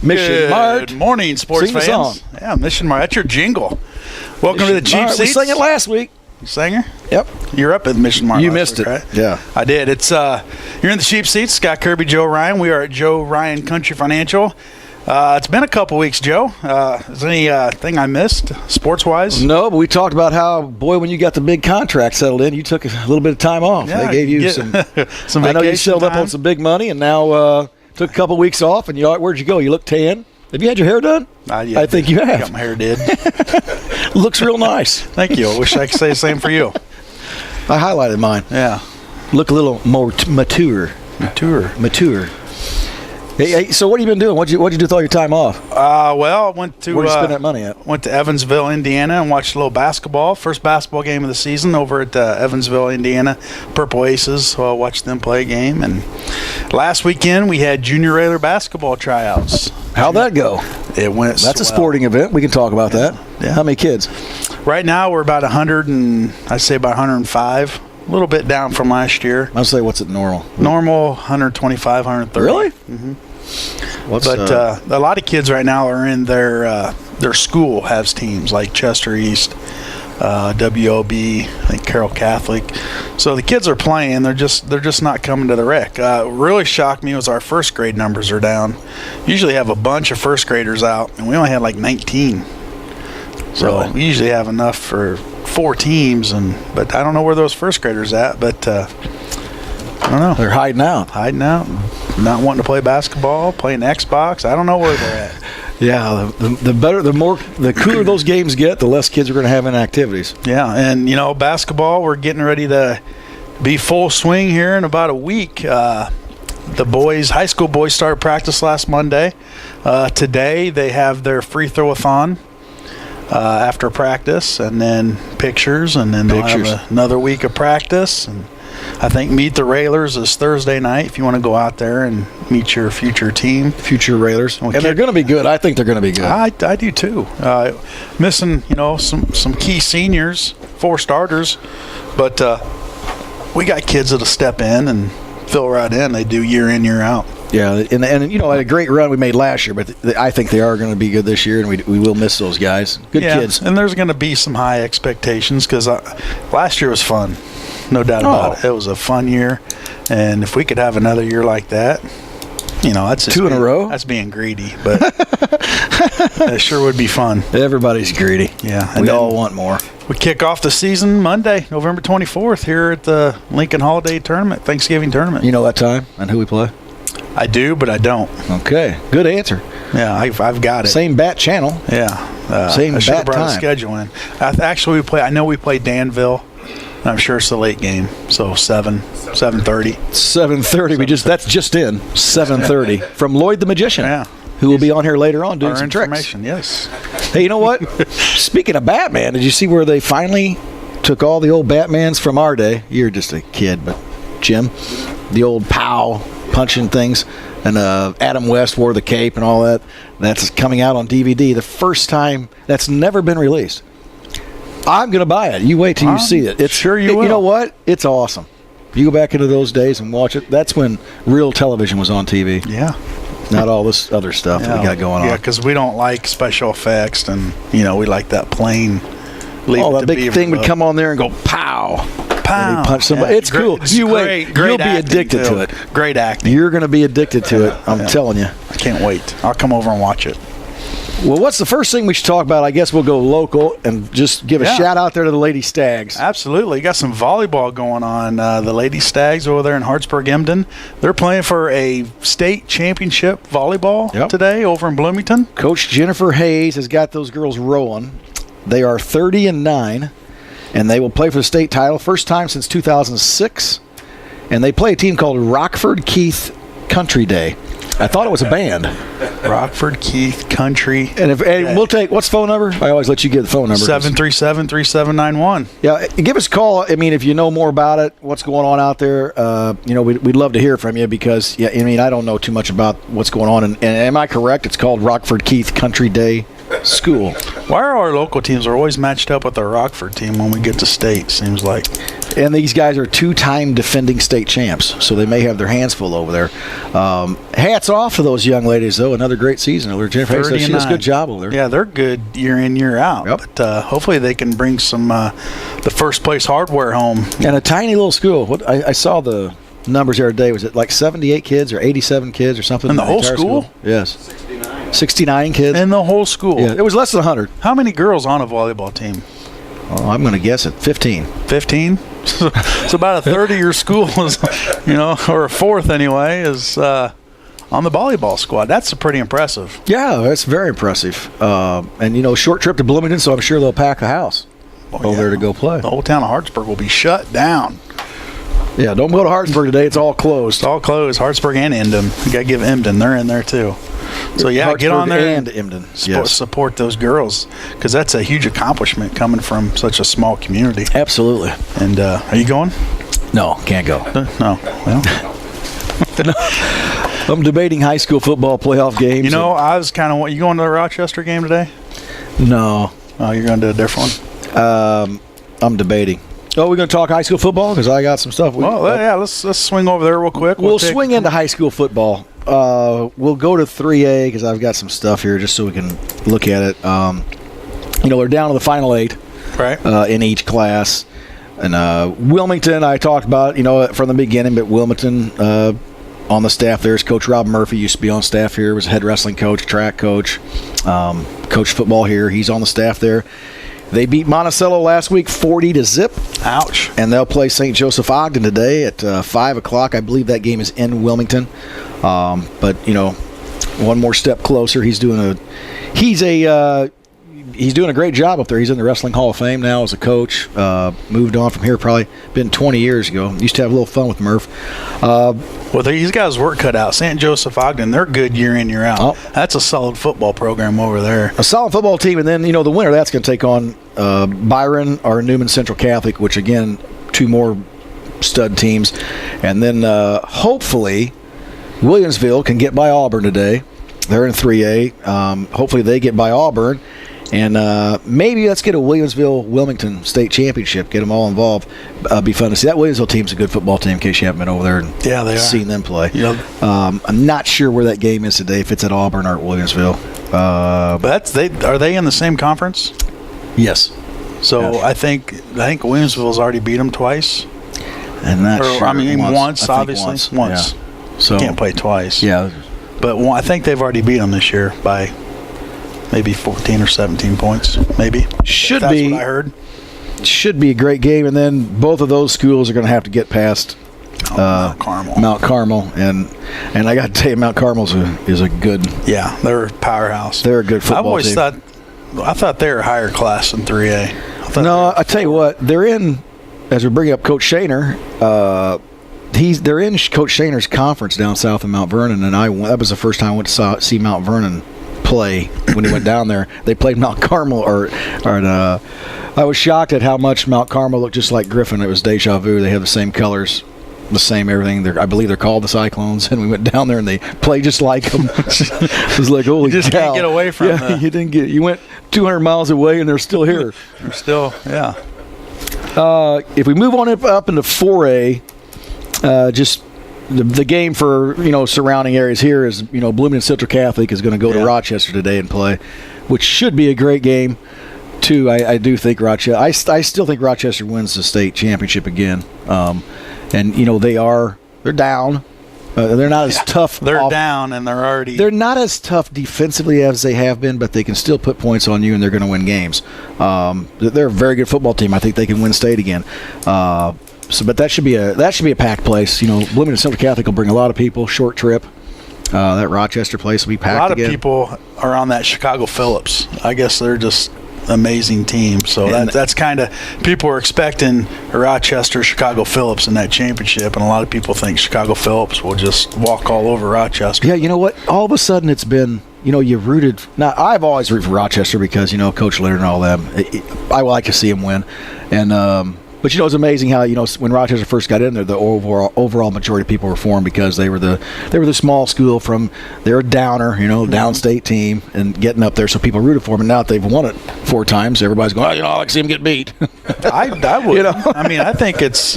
Mission Mart. Good morning, sports Sing the fans. song. Yeah, Mission Mart. That's your jingle. Welcome to the Cheap Mart. We Seats. sang it last week. You sang it? Yep. You're up at Mission Mart. You last missed week, it. right? Yeah. I did. It's you're in the Cheap Seats. Scott Kirby, Joe Ryan. We are at Joe Ryan Country Financial. It's been a couple weeks, Joe. Is there anything I missed, sports-wise? No, but we talked about how, boy, when you got the big contract settled in, you took a little bit of time off. Yeah, they gave you some some I know you vacation settled up time. on some big money, and now took a couple weeks off. And where'd you go? You look tan. Have you had your hair done? Yeah, I think you have. Got my hair did. Looks real nice. Thank you. I wish I could say the same for you. I highlighted mine. Yeah. Look a little more mature. Mature. Hey, so what have you been doing? What'd you do with all your time off? Well, I went to Where'd you spend that money at? Went to Evansville, Indiana, and watched a little basketball. First basketball game of the season over at Evansville, Indiana. Purple Aces. So I watched them play a game. And last weekend we had junior regular basketball tryouts. How'd that go? It went. That's a swell. sporting event. We can talk about that. Yeah. How many kids? Right now we're about 100 and I'd say about 105. A little bit down from last year. I'll say what's it normal? Normal 125, 130. Really? Mm-hmm. But a lot of kids right now are in their school has teams like Chester East, WLB, I think Carroll Catholic. So the kids are playing. They're just not coming to the rec. Really shocked me was our first grade numbers are down. Usually have a bunch of first graders out, and we only had like 19. So Really? we usually have enough for 4 teams, but I don't know where those first graders at. But I don't know. they're hiding out. Not wanting to play basketball, playing Xbox. I don't know where they're at. Yeah, the cooler those games get, the less kids are going to have in activities. Yeah, and basketball, we're getting ready to be full swing here in about a week. The high school boys started practice last Monday. Today they have their free throw-a-thon after practice, and then pictures, and then they'll have another week of practice. And I think Meet the Railers is Thursday night if you want to go out there and meet your future team. Future Railers. And they're going to be good. I think they're going to be good. I do too. Missing, some key seniors, 4 starters, but we got kids that'll step in and fill right in. They do year in, year out. Yeah, and a great run we made last year, but I think they are going to be good this year, and we will miss those guys. Good kids. And there's going to be some high expectations because last year was fun. No doubt about it. It was a fun year, and if we could have another year like that, that's just 2 in a row. That's being greedy, but it sure would be fun. Everybody's greedy. Yeah, and we all want more. We kick off the season Monday, November 24th, here at the Lincoln Holiday Tournament, Thanksgiving Tournament. You know that time and who we play? I do, but I don't. Okay, good answer. Yeah, I've got it. Same bat channel. Yeah, same I should have bat brought a time. schedule in. Actually, I know we play Danville. I'm sure it's a late game, so 7:30. 7:30. That's just in 7:30 from Lloyd the Magician. Yeah, who will be on here later on doing our some tricks. information. Yes. Hey, you know what? Speaking of Batman, did you see where they finally took all the old Batmans from our day? You're just a kid, but Jim, the old pow punching things, and Adam West wore the cape and all that. That's coming out on DVD. The first time that's never been released. I'm going to buy it. You wait till you see it. Sure you will. You know what? It's awesome. You go back into those days and watch it. That's when real television was on TV. Yeah. Not all this other stuff that we got going on. Yeah, because we don't like special effects, and we like that plain. That big thing would come on there and go pow. Pow. And punch somebody. Yeah, it's cool. You wait. You'll be addicted to it. Great acting. You're going to be addicted to it. I'm telling you. I can't wait. I'll come over and watch it. Well, what's the first thing we should talk about? I guess we'll go local and just give a shout out there to the Lady Stags. Absolutely. You got some volleyball going on. The Lady Stags over there in Hartsburg, Emden. They're playing for a state championship volleyball today over in Bloomington. Coach Jennifer Hayes has got those girls rolling. They are 30-9, and they will play for the state title. First time since 2006. And they play a team called Rockford Keith Country Day. I thought it was a band. Rockford Keith Country. And we'll take, what's phone number? I always let you get the phone number. 737-3791. Yeah, give us a call. I mean, if you know more about it, what's going on out there, we'd love to hear from you because, I don't know too much about what's going on. And am I correct? It's called Rockford Keith Country Day. school. Why are our local teams are always matched up with our Rockford team when we get to state? Seems like. And these guys are 2-time defending state champs, so they may have their hands full over there. Hats off to those young ladies, though. Another great season over there. Jennifer Hayes says she does a good job over there. Yeah, they're good year in, year out. Yep. But hopefully they can bring some the first place hardware home. And a tiny little school. What I saw the numbers the other day. Was it like 78 kids or 87 kids or something? In the whole school? Yes. 69 kids. In the whole school? Yeah, it was less than 100. How many girls on a volleyball team? Oh, I'm going to guess at 15. 15? It's about a third of your school is, or a fourth anyway, is on the volleyball squad. That's pretty impressive. Yeah, that's very impressive. And, short trip to Bloomington, so I'm sure they'll pack a house over there to go play. The whole town of Hartsburg will be shut down. Yeah, don't go to Hartsburg today. It's all closed. It's all closed. Hartsburg and Emden. You got to give Emden. They're in there, too. So, yeah, Hartsburg get on there and Emden. Support those girls, because that's a huge accomplishment coming from such a small community. Absolutely. And are you going? No, can't go. No. Well, I'm debating high school football playoff games. I was kind of – you going to the Rochester game today? No. Oh, you're going to do a different one? I'm debating. Oh, we're going to talk high school football? Because I got some stuff. Let's swing over there real quick. We'll swing into high school football. We'll go to 3A because I've got some stuff here just so we can look at it. We're down to the final 8 in each class. And Wilmington, I talked about, from the beginning, but Wilmington on the staff there is Coach Rob Murphy. Used to be on staff here. Was a head wrestling coach, track coach, coached football here. He's on the staff there. They beat Monticello last week 40-0. Ouch. And they'll play St. Joseph Ogden today at 5 o'clock. I believe that game is in Wilmington. But, one more step closer. He's doing a great job up there. He's in the Wrestling Hall of Fame now as a coach. Moved on from here, probably been 20 years ago. Used to have a little fun with Murph. Well, these guys work cut out. St. Joseph Ogden, they're good year in, year out. Oh. That's a solid football program over there. A solid football team, and then, the winner, that's going to take on Byron or Newman Central Catholic, which, again, 2 more stud teams. And then, hopefully, Williamsville can get by Auburn today. They're in 3A. Hopefully they get by Auburn. And maybe let's get a Williamsville-Wilmington state championship. Get them all involved. Be fun to see. That Williamsville team's a good football team in case you haven't been over there and seen them play. Yep. I'm not sure where that game is today, if it's at Auburn or at Williamsville. But are they in the same conference? Yes. So yes. I think Williamsville's already beat them twice. And not sure. I mean, once, obviously. Once. Yeah. So can't play twice. Yeah. But I think they've already beat them this year by maybe 14 or 17 points, maybe. That's what I heard. Should be a great game, and then both of those schools are going to have to get past Mount Carmel. Mount Carmel, and I got to tell you, Mount Carmel is a good. Yeah, they're a powerhouse. They're a good football team. I thought they were higher class than 3A. I tell you what, they're in. As we bring up Coach Shaner, they're in Coach Shaner's conference down south of Mount Vernon, and that was the first time I went to see Mount Vernon play when he went down there. They played Mount Carmel, I was shocked at how much Mount Carmel looked just like Griffin. It was deja vu. They have the same colors, the same everything. I believe they're called the Cyclones, and we went down there and they played just like them. It was like, holy cow. You just can't get away from them. You went 200 miles away and they're still here. They're still, yeah. If we move on up into 4A, just the game for surrounding areas here is Bloomington Central Catholic is going to go to Rochester today and play, which should be a great game too. I do think Rochester. I still think Rochester wins the state championship again. And they're down. They're not as tough. They're down, and they're not as tough defensively as they have been, but they can still put points on you, and they're going to win games. They're a very good football team. I think they can win state again. But that should be a packed place. Bloomington Central Catholic will bring a lot of people. Short trip. That Rochester place will be packed again. A lot of people are on that Chicago Phillips. I guess they're just amazing team. So that's kind of, people are expecting Rochester, Chicago Phillips in that championship, and a lot of people think Chicago Phillips will just walk all over Rochester. Yeah, you know what? All of a sudden it's been, you rooted. Now, I've always rooted for Rochester because, Coach Leonard and all them. I like to see him win. And But it's amazing how when Rochester first got in there, the overall majority of people were for them because they were the small school they're a downer, downstate team, and getting up there, so people rooted for them. And now that they've won it 4 times, everybody's going, I like to see them get beat. I would. I mean, I think it's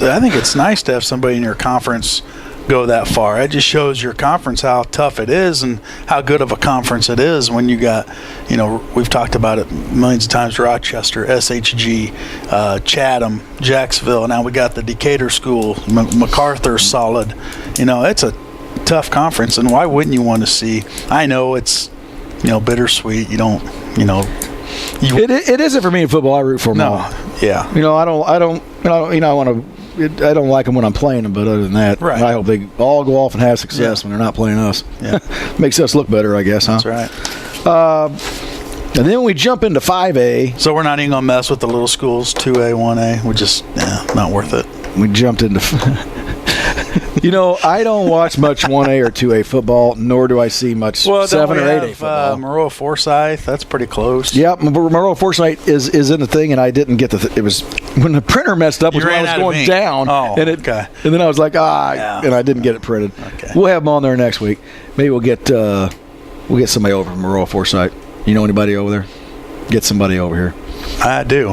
nice to have somebody in your conference go that far. It just shows your conference how tough it is and how good of a conference it is when you got, we've talked about it millions of times, Rochester, SHG, Chatham, Jacksonville. Now we got the Decatur school, MacArthur, solid. It's a tough conference, and why wouldn't you want to see? I know it's, bittersweet. You don't, It isn't for me in football. I root for them all. Yeah. I don't like them when I'm playing them, but other than that, right. I hope they all go off and have success when they're not playing us. Yeah. Makes us look better, I guess, huh? That's right. And then we jump into 5A. So we're not even going to mess with the little schools, 2A, 1A. We're just, not worth it. We jumped into I don't watch much 1A or 2A football, nor do I see much 7 or 8A football. Maroa Forsyth, that's pretty close. Yeah, Maroa Forsyth is in the thing, and I didn't get it was when the printer messed up was when I was going down. Oh, and then I was like, and I didn't get it printed. Okay. We'll have them on there next week. Maybe we'll get somebody over from Maroa Forsyth. You know anybody over there? Get somebody over here. I do.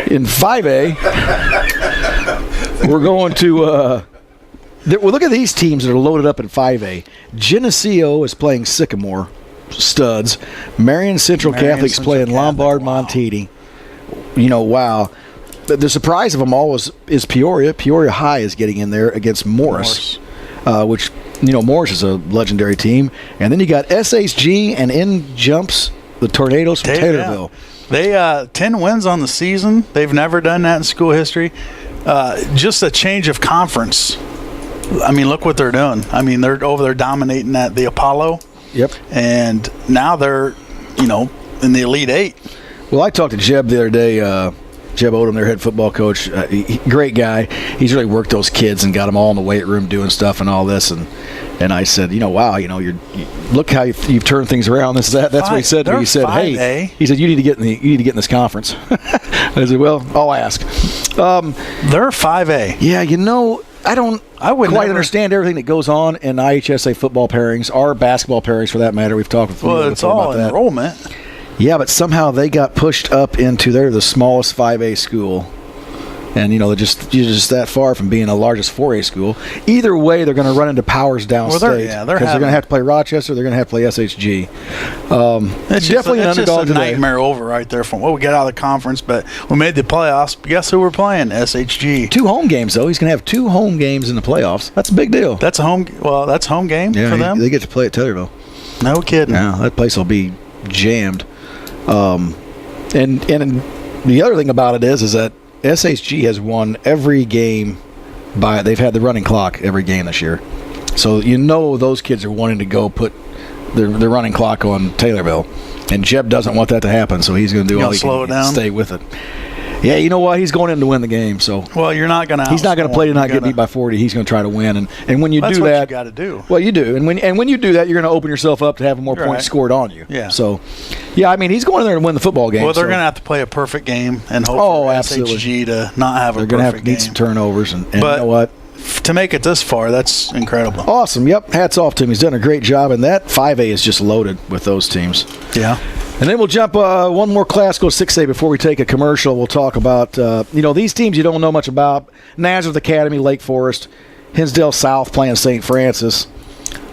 In 5A, we're going to look at these teams that are loaded up in 5A. Geneseo is playing Sycamore studs. Marion Central Catholic's playing Lombard Montini. Wow. The surprise of them all is Peoria. Peoria High is getting in there against Morris. Which, Morris is a legendary team. And then you got SHG, and in jumps the Tornadoes from Taylorville. They 10 wins on the season. They've never done that in school history. Just a change of conference. I mean, look what they're doing. I mean, they're over there dominating at the Apollo. Yep. And now they're, in the Elite Eight. Well, I talked to Jeb the other day. Jeb Odom, their head football coach, great guy. He's really worked those kids and got them all in the weight room doing stuff and all this. And I said, wow, look how you've turned things around. That's what he said to me. He said, hey, he said you need to get in this conference. I said, well, I'll ask. They're 5A. Yeah, I wouldn't quite understand everything that goes on in IHSA football pairings, or basketball pairings for that matter. We've talked with it's all about enrollment. That. Yeah, but somehow they got pushed up into they're the smallest 5A school. And, you're just that far from being the largest 4A school. Either way, they're going to run into powers downstate. Because they're going to have to play Rochester. They're going to have to play SHG. It's definitely an underdog today. Nightmare over right there from, we got out of the conference, but we made the playoffs. Guess who we're playing? SHG. 2 home games, though. He's going to have 2 home games in the playoffs. That's a big deal. That's home game for them? They get to play at Taylorville. No kidding. Yeah, that place will be jammed. And the other thing about it is that SHG has won every game they've had the running clock every game this year. So those kids are wanting to go put their running clock on Taylorville. And Jeb doesn't want that to happen, so he's going to do all he can to stay with it. Yeah, you know what? He's going in to win the game. So you're not going to. He's not going to play to not get beat by 40. He's going to try to win. And when you do that, what you got to do. Well, you do. And when you do that, you're going to open yourself up to having more points scored on you. Yeah. So, yeah, I mean, he's going in there to win the football game. Well, they're going to have to play a perfect game and hope for SHG to not have a perfect game. They're going to have to need some turnovers. And you know what? To make it this far, that's incredible. Awesome. Yep. Hats off to him. He's done a great job. And that 5A is just loaded with those teams. Yeah. And then we'll jump one more class, go 6A before we take a commercial. We'll talk about, these teams you don't know much about. Nazareth Academy, Lake Forest. Hinsdale South playing St. Francis.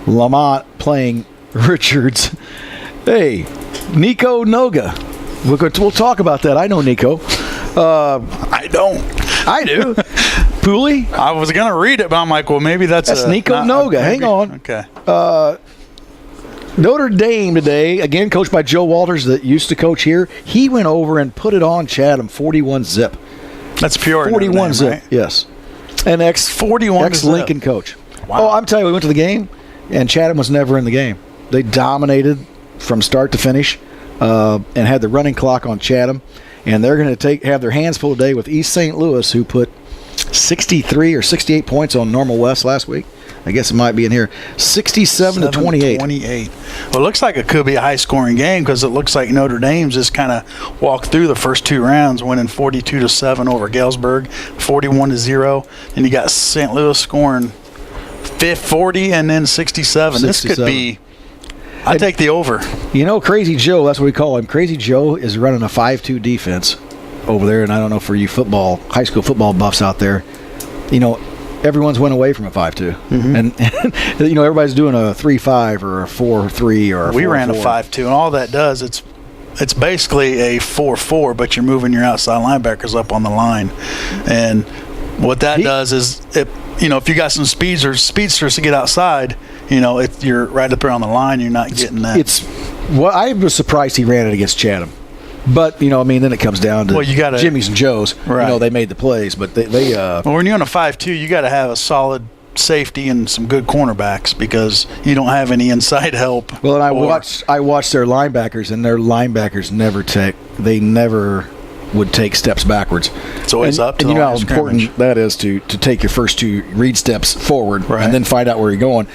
Lamont playing Richards. Hey, Nico Noga. We'll talk about that. I know Nico. I don't. I do. Pooley? I was going to read it, but I'm like, well, maybe that's Nico Noga. Hang on. Okay. Notre Dame today, again coached by Joe Walters that used to coach here. He went over and put it on Chatham 41-zip. That's Peoria. 41-zip, right? Yes. An ex-Lincoln coach. Wow. Oh, I'm telling you, we went to the game, and Chatham was never in the game. They dominated from start to finish and had the running clock on Chatham. And they're going to have their hands full today with East St. Louis, who put 63 or 68 points on Normal West last week. I guess it might be in here. 67-28. Well, it looks like it could be a high-scoring game because it looks like Notre Dame's just kind of walked through the first 2 rounds, winning 42-7 over Galesburg, 41-0. And you got St. Louis scoring 40 and then 67. This could be. I take the over. You know, Crazy Joe, that's what we call him. Crazy Joe is running a 5-2 defense over there, and I don't know for you high school football buffs out there, you know, everyone's went away from a 5-2. And you know, everybody's doing a 3-5 or a 4-3 or a 4-4. We ran a 5-2, and all that does, it's basically a 4-4, but you're moving your outside linebackers up on the line. And what that does is, you know, if you got some speedsters to get outside, you know, if you're right up there on the line, you're not getting that. I was surprised he ran it against Chatham. But, you know, I mean, then it comes down to Jimmy's and Joe's. Right. You know, they made the plays, but they well, when you're on a 5-2, you got to have a solid safety and some good cornerbacks because you don't have any inside help. Well, and I watched their linebackers, and their linebackers never would take steps backwards. It's always up to the line. You know how important that is to take your first 2 read steps forward and then find out where you're going.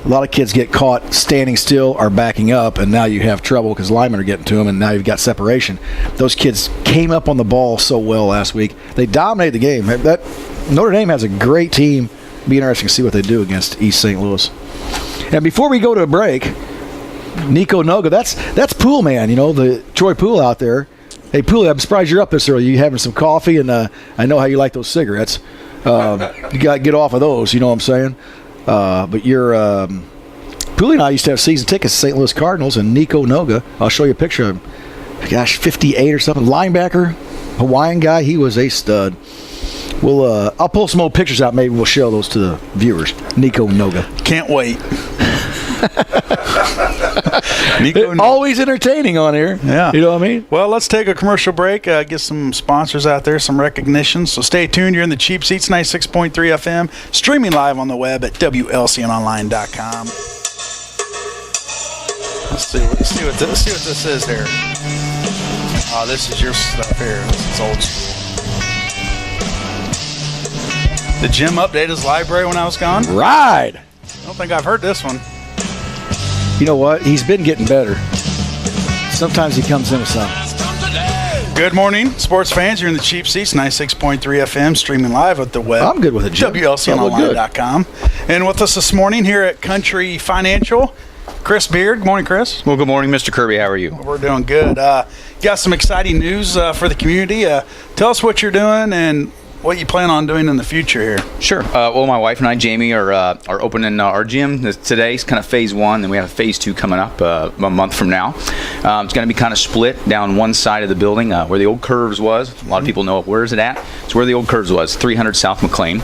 A lot of kids get caught standing still or backing up, and now you have trouble because linemen are getting to them, and now you've got separation. Those kids came up on the ball so well last week. They dominated the game. Notre Dame has a great team. It'll be interesting to see what they do against East St. Louis. And before we go to a break, Nico Noga, that's Pool Man, you know, the Troy Pool out there. Hey, Pool, I'm surprised you're up this early. You having some coffee, and I know how you like those cigarettes. You got to get off of those, you know what I'm saying? But Pooley and I used to have season tickets to St. Louis Cardinals, and Nico Noga, I'll show you a picture of him. 58 or something. Linebacker, Hawaiian guy. He was a stud. I'll pull some old pictures out. Maybe we'll show those to the viewers. Nico Noga. Can't wait. Always entertaining on here. Yeah. You know what I mean? Well, let's take a commercial break, get some sponsors out there, some recognition. So stay tuned. You're in the Cheap Seats, 96.3 FM, streaming live on the web at WLCNonline.com. Let's see what this is here. Oh, this is your stuff here. This is old school. Did Jim update his library when I was gone? Right. I don't think I've heard this one. You know what? He's been getting better. Sometimes he comes in with something. Good morning, sports fans. You're in the Cheap Seats, 96.3 FM, streaming live at the web. I'm good with it, Jim. WLCNonline.com. And with us this morning here at Country Financial, Chris Beard. Good morning, Chris. Well, good morning, Mr. Kirby. How are you? We're doing good. Got some exciting news for the community. Tell us what you're doing and what you plan on doing in the future here. Sure. Well, my wife and I, Jamie, are opening our gym. Today's kind of phase 1, and we have phase 2 coming up a month from now. It's going to be kind of split down one side of the building where the old Curves was. A lot of people know it. Where is it at? It's where the old Curves was, 300 South McLean.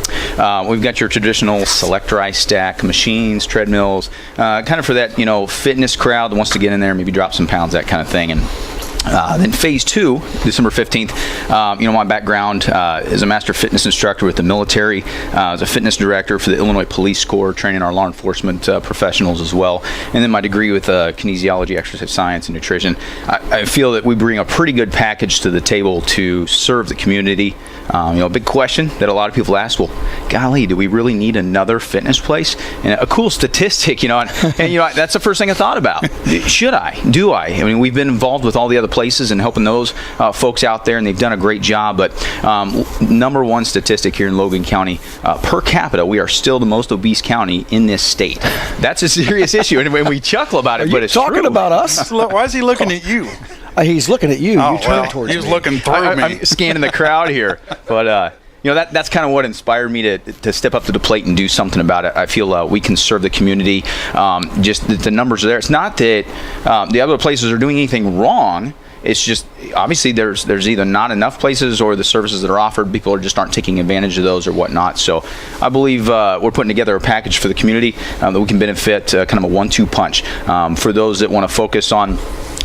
We've got your traditional selectorized stack, machines, treadmills, kind of for that, you know, fitness crowd that wants to get in there, maybe drop some pounds, that kind of thing. And then phase 2, December 15th, my background is a master fitness instructor with the military, as a fitness director for the Illinois Police Corps, training our law enforcement professionals as well, and then my degree with kinesiology, exercise science, and nutrition. I feel that we bring a pretty good package to the table to serve the community. A big question that a lot of people ask, well, golly, do we really need another fitness place? And a cool statistic, and that's the first thing I thought about. Should I? Do I? I mean, we've been involved with all the other places and helping those folks out there, and they've done a great job. But number one statistic here in Logan County, per capita, we are still the most obese county in this state. That's a serious issue, and we chuckle about it, but it's talking true. About us? Why is he looking at you? He's looking at you. Oh, you turn towards he was me. looking through me. I'm scanning the crowd here, but that's kind of what inspired me to step up to the plate and do something about it. I feel we can serve the community. Just the numbers are there. It's not that the other places are doing anything wrong. It's just obviously there's either not enough places or the services that are offered, people just aren't taking advantage of those or whatnot. So I believe we're putting together a package for the community that we can benefit, kind of a 1-2 punch for those that want to focus on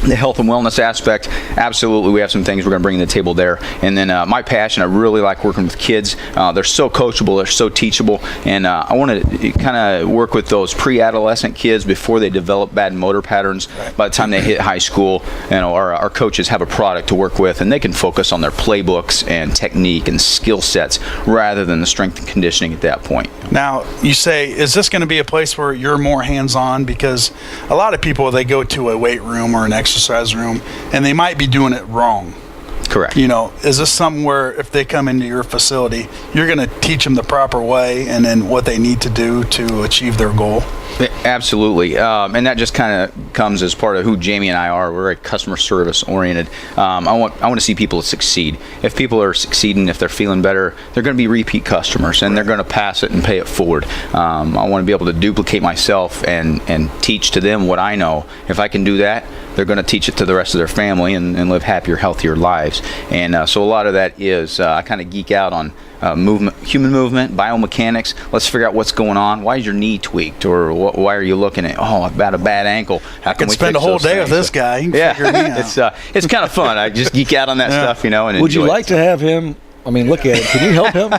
the health and wellness aspect, absolutely, we have some things we're going to bring to the table there. And then my passion, I really like working with kids. They're so coachable, they're so teachable, and I want to kind of work with those pre-adolescent kids before they develop bad motor patterns. By the time they hit high school, our coaches have a product to work with, and they can focus on their playbooks and technique and skill sets rather than the strength and conditioning at that point. Now, you say, is this going to be a place where you're more hands-on? Because a lot of people, they go to a weight room or an exercise room, and they might be doing it wrong. Correct. Is this something where if they come into your facility, you're going to teach them the proper way and then what they need to do to achieve their goal? Absolutely. And that just kind of comes as part of who Jamie and I are. We're very customer service oriented. I want to see people succeed. If people are succeeding, if they're feeling better, they're going to be repeat customers, and they're going to pass it and pay it forward. I want to be able to duplicate myself and teach to them what I know. If I can do that, they're going to teach it to the rest of their family and live happier, healthier lives. And so a lot of that is I kind of geek out on movement, human movement, biomechanics. Let's figure out what's going on. Why is your knee tweaked, or why are you looking at about a bad ankle? I can spend a whole day with this guy. He can figure me out. It's kind of fun. I just geek out on that stuff, and would you like to have him? I mean, look at it. Can you help him?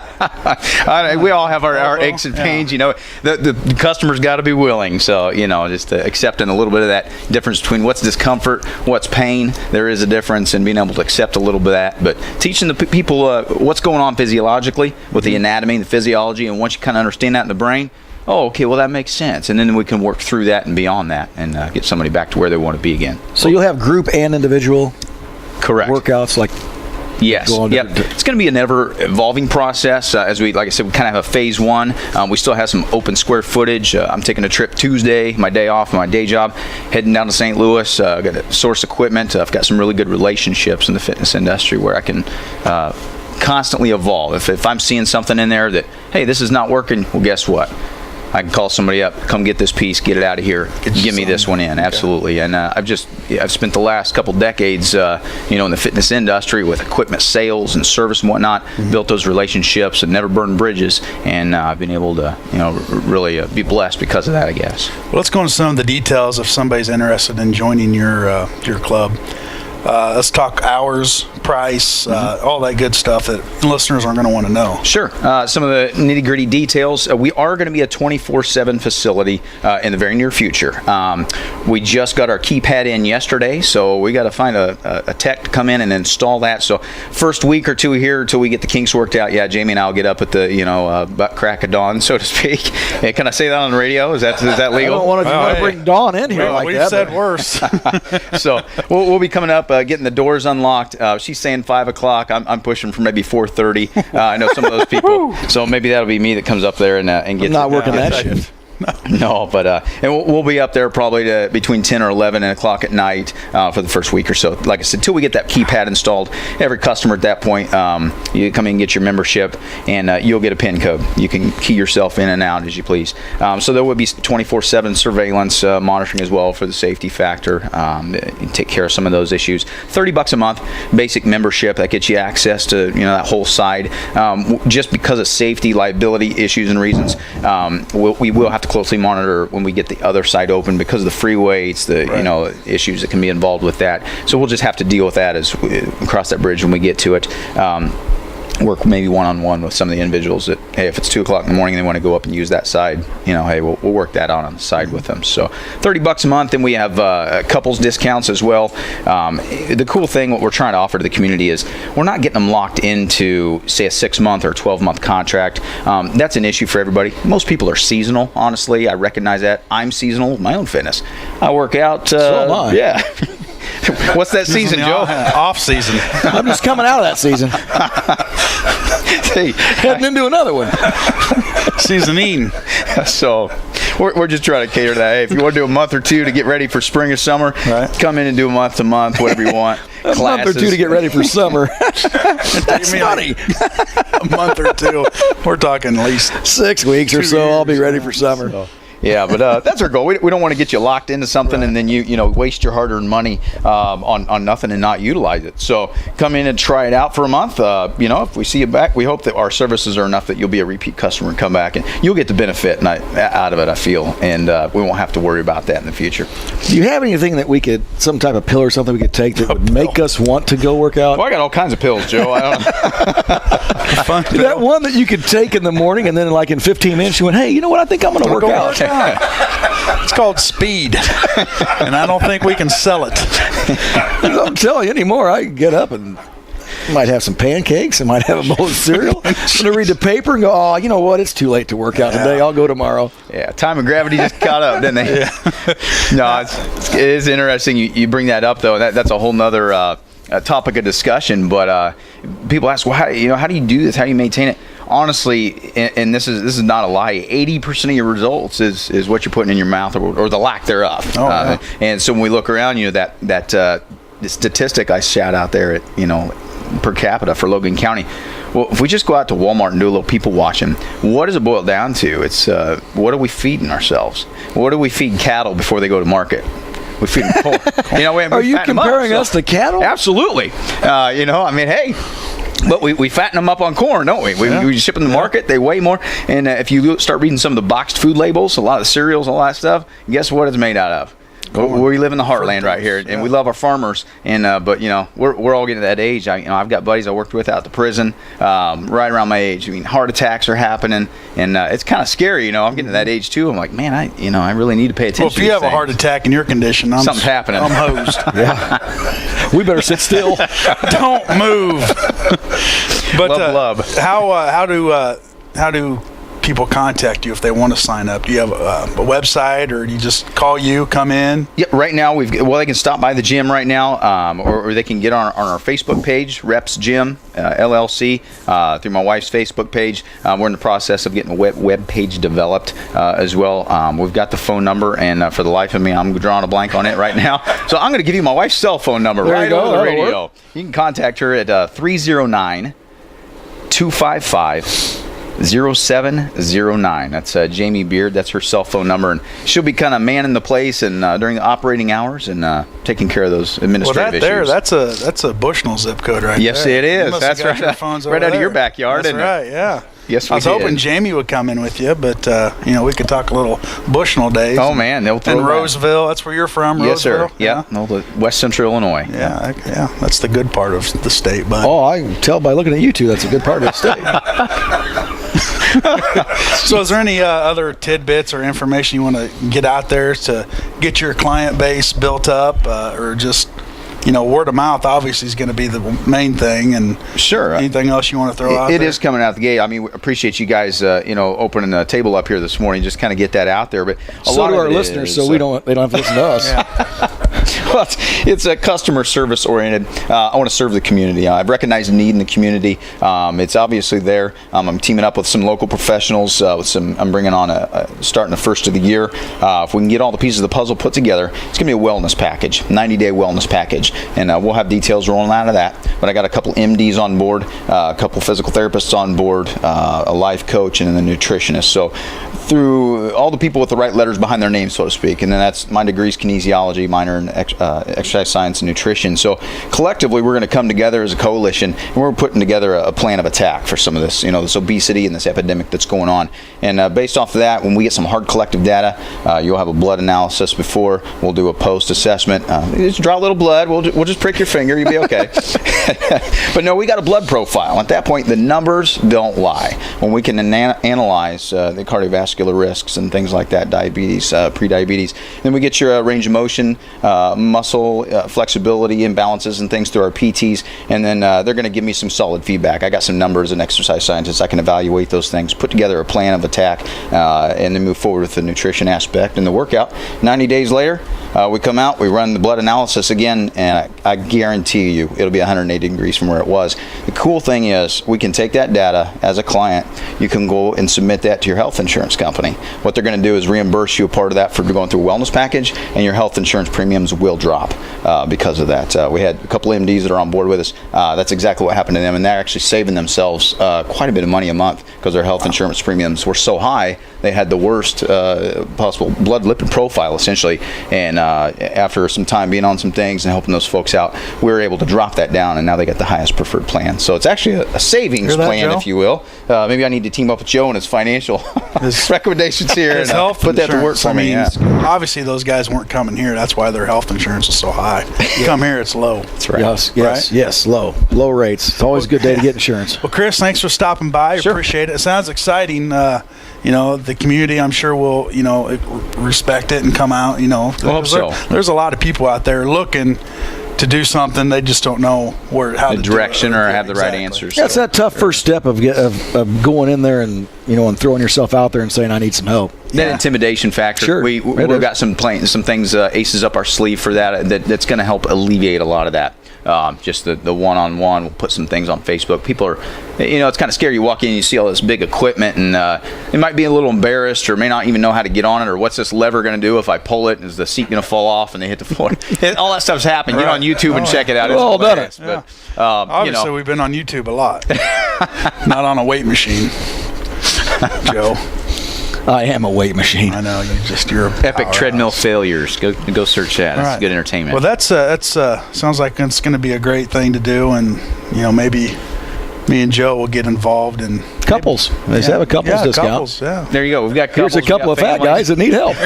We all have our aches and pains. The customer's got to be willing. So, just accepting a little bit of that difference between what's discomfort, what's pain. There is a difference in being able to accept a little bit of that. But teaching the people what's going on physiologically with the anatomy, the physiology, and once you kind of understand that in the brain, oh, okay, well, that makes sense. And then we can work through that and beyond that and get somebody back to where they want to be again. So you'll have group and individual correct workouts like... Yes. Yep. It's going to be an ever-evolving process. As like I said, we kind of have a phase one. We still have some open square footage. I'm taking a trip Tuesday, my day off, my day job, heading down to St. Louis. I've got to source equipment. I've got some really good relationships in the fitness industry where I can constantly evolve. If I'm seeing something in there that, hey, this is not working, well, guess what? I can call somebody up, come get this piece, get it out of here, give me this one in. Absolutely. And I've spent the last couple decades, in the fitness industry with equipment sales and service and whatnot, built those relationships and never burned bridges. And I've been able to, really be blessed because of that, I guess. Well, let's go into some of the details if somebody's interested in joining your club. Let's talk hours, price, all that good stuff that listeners are going to want to know. Sure. Some of the nitty-gritty details. We are going to be a 24/7 facility in the very near future. We just got our keypad in yesterday, so we got to find a tech to come in and install that. So first week or two here until we get the kinks worked out, Jamie and I will get up at the butt crack of dawn, so to speak. Can I say that on the radio? Is that legal? I don't want to bring Dawn in here like we've that. We've said worse. So we'll be coming up. Getting the doors unlocked. She's saying 5 o'clock. I'm pushing for maybe 4:30. I know some of those people, so maybe that'll be me that comes up there and gets. I'm not working that shift. No, but and we'll be up there probably between 10 or 11 o'clock at night for the first week or so. Like I said, until we get that keypad installed, every customer at that point, you come in and get your membership, and you'll get a PIN code. You can key yourself in and out as you please. So there will be 24/7 surveillance monitoring as well for the safety factor. Take care of some of those issues. $30 a month, basic membership that gets you access to that whole side. Just because of safety, liability issues and reasons, we will have to closely monitor when we get the other side open because of the free weights, the issues that can be involved with that. So we'll just have to deal with that as we cross that bridge when we get to it. Work maybe one-on-one with some of the individuals that, hey, if it's 2 o'clock in the morning and they want to go up and use that side, hey, we'll work that out on the side with them. So $30 a month, and we have couples discounts as well. The cool thing, what we're trying to offer to the community is we're not getting them locked into, say, a 6-month or 12-month contract. That's an issue for everybody. Most people are seasonal, honestly. I recognize that. I'm seasonal with my own fitness. I work out. So am I. Yeah. What's that season, Joe? Off season. I'm just coming out of that season. Hey, heading into another one. Seasoning. So we're just trying to cater to that. Hey, if you want to do a month or two to get ready for spring or summer, come in and do a month to month, whatever you want. A month or two to get ready for summer. That's funny. A month or two. We're talking at least 6 weeks or so. I'll be ready for summer. So. Yeah, but that's our goal. We don't want to get you locked into something and then you waste your hard-earned money on nothing and not utilize it. So come in and try it out for a month. If we see you back, we hope that our services are enough that you'll be a repeat customer and come back, and you'll get the benefit out of it, I feel, and we won't have to worry about that in the future. Do you have anything that we could, some type of pill or something we could take that would make us want to go work out? Well, I got all kinds of pills, Joe. I don't That one that you could take in the morning, and then like in 15 minutes you went, hey, you know what? I think I'm going to work out. It's called speed, and I don't think we can sell it. I'm telling you anymore. I can get up and might have some pancakes. I might have a bowl of cereal. I'm going to read the paper and go, oh, you know what? It's too late to work out today. I'll go tomorrow. Yeah, time and gravity just caught up, didn't they? No, it is interesting. You bring that up, though. That's a whole nother topic of discussion. But people ask, well, how do you do this? How do you maintain it? Honestly, and this is not a lie, 80% of your results is what you're putting in your mouth or the lack thereof. And so when we look around, that statistic I shout out there at, per capita for Logan County. Well, if we just go out to Walmart and do a little people watching, what does it boil down to? It's what are we feeding ourselves? What do we feed cattle before they go to market? We feed them corn. Are you comparing us to cattle? Absolutely. Hey. But we fatten them up on corn, don't we? We ship them to the market. They weigh more. And if you start reading some of the boxed food labels, a lot of the cereals, all that stuff, guess what it's made out of? We live in the heartland right here, and we love our farmers. And but we're all getting to that age. I've got buddies I worked with out at the prison, right around my age. Heart attacks are happening, and it's kind of scary. I'm getting to that age too. I'm like, man, I really need to pay attention. Well, if you have a heart attack in your condition, something's happening. I'm hosed. We better sit still. Don't move. But love. How do people contact you if they want to sign up? Do you have a website, or do you just call you, come in? Yeah, right now they can stop by the gym right now, or they can get on our Facebook page, Reps Gym LLC, through my wife's Facebook page. We're in the process of getting a web page developed as well. We've got the phone number, and for the life of me, I'm drawing a blank on it right now. So I'm going to give you my wife's cell phone number right over the radio. You can contact her at 309-255 0709. That's Jamie Beard. That's her cell phone number, and she'll be kind of manning the place and during the operating hours and taking care of those administrative issues. That's a Bushnell zip code right there. Yes, it is. That's right. Right out of your backyard. That's right. Yeah. Yes, I was hoping Jamie would come in with you, but we could talk a little Bushnell days. Oh man, they'll throw in Roseville. That's where you're from. Yes, Roseville? sir. Yeah, West Central Illinois. Yeah, that's the good part of the state. But I can tell by looking at you two, that's a good part of the state. So is there any other tidbits or information you want to get out there to get your client base built up, or just word of mouth obviously is going to be the main thing, and sure, anything else you want to throw out there? It is coming out the gate. We appreciate you guys opening the table up here this morning, just kind of get that out there. But a lot do of our listeners, so they don't have to listen to us. Well, it's a customer service oriented. I want to serve the community. I've recognized the need in the community. It's obviously there. I'm teaming up with some local professionals. I'm bringing on starting the first of the year. If we can get all the pieces of the puzzle put together, it's going to be a wellness package, 90-day wellness package, and we'll have details rolling out of that. But I got a couple MDs on board, a couple physical therapists on board, a life coach, and then a nutritionist. So through all the people with the right letters behind their name, so to speak, and then that's my degree's kinesiology, minor in exercise science and nutrition. So collectively, we're going to come together as a coalition, and we're putting together a plan of attack for some of this, this obesity and this epidemic that's going on. And based off of that, when we get some hard collective data, you'll have a blood analysis before. We'll do a post assessment. Just draw a little blood. We'll just prick your finger. You'll be okay. But no, we got a blood profile. At that point, the numbers don't lie. When we can analyze the cardiovascular risks and things like that, diabetes, pre-diabetes, then we get your range of motion, muscle flexibility imbalances and things through our PTs, and then they're going to give me some solid feedback. I got some numbers and exercise scientists. I can evaluate those things, put together a plan of attack, and then move forward with the nutrition aspect and the workout. 90 days later, We come out, we run the blood analysis again, and I guarantee you it'll be 180 degrees from where it was. The cool thing is we can take that data as a client. You can go and submit that to your health insurance company. What they're going to do is reimburse you a part of that for going through a wellness package, and your health insurance premiums will drop because of that. We had a couple of MDs that are on board with us. That's exactly what happened to them, and they're actually saving themselves quite a bit of money a month because their health insurance premiums were so high they had the worst possible blood lipid profile essentially. And after some time being on some things and helping those folks out, we were able to drop that down, and now they got the highest preferred plan. So it's actually a savings plan, Joe? if you will. Maybe I need to team up with Joe and his financial recommendations here His and health put that to work for me. Yeah. Obviously those guys weren't coming here. That's why their health insurance is so high. Come here, it's low. That's right. Yes, low rates. It's always a good day to get insurance. Well, Chris, thanks for stopping by. Sure. Appreciate it. It sounds exciting. The community, I'm sure, will respect it and come out. hope so. There's a lot of people out there looking to do something. They just don't know how the direction or have the right answers. That's that tough first step of going in there and and throwing yourself out there and saying I need some help. That intimidation factor. Sure, We've got some things aces up our sleeve for that's going to help alleviate a lot of that. Just the one-on-one. We'll put some things on Facebook. People are, it's kind of scary. You walk in and you see all this big equipment, and they might be a little embarrassed or may not even know how to get on it, or what's this lever going to do if I pull it? Is the seat going to fall off and they hit the floor? All that stuff's happened. Get on YouTube and check it out. We've all done it. But, obviously, we've been on YouTube a lot. Not on a weight machine, Joe. I am a weight machine. I know you're a Epic treadmill failures. Go search that. It's good entertainment. Well, that's sounds like it's going to be a great thing to do, and maybe me and Joe will get involved in couples. They have a couples discount. Couples, yeah. There you go. We've got couples. Here's a couple of fat guys that need help.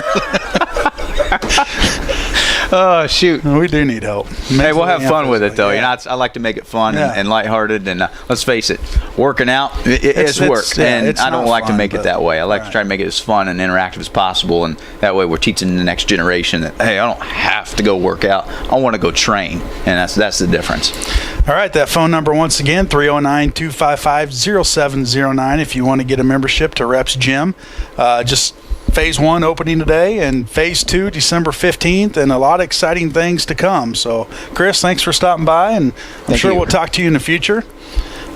Oh, shoot. We do need help. Hey, we'll have fun with it, though. I like to make it fun and lighthearted. And let's face it, working out, it's work. And I don't like to make it that way. I like to try to make it as fun and interactive as possible. And that way we're teaching the next generation that, hey, I don't have to go work out. I want to go train. And that's the difference. All right, that phone number once again, 309-255-0709 if you want to get a membership to Reps Gym. Just Phase 1 opening today, and Phase 2 December 15th, and a lot of exciting things to come. So, Chris, thanks for stopping by, and I'm sure we'll talk to you in the future.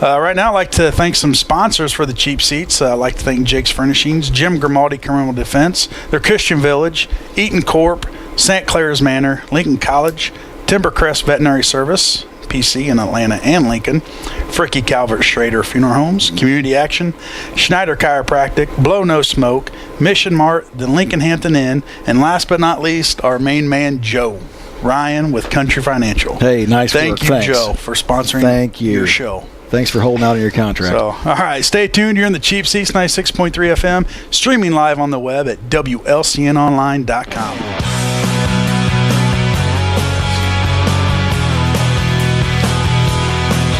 Right now, I'd like to thank some sponsors for the cheap seats. I'd like to thank Jake's Furnishings, Jim Grimaldi Criminal Defense, their Christian Village, Eaton Corp., St. Clair's Manor, Lincoln College, Timbercrest Veterinary Service, PC in Atlanta and Lincoln, Fricky Calvert Schrader Funeral Homes, Community Action, Schneider Chiropractic, Blow No Smoke, Mission Mart, the Lincoln Hampton Inn, and last but not least, our main man, Joe Ryan with Country Financial. Hey, nice work. Thank you, Joe, for sponsoring your show. Thanks for holding out on your contract. So, all right, stay tuned. You're in the Cheap Seats 96.3 FM, streaming live on the web at WLCNonline.com.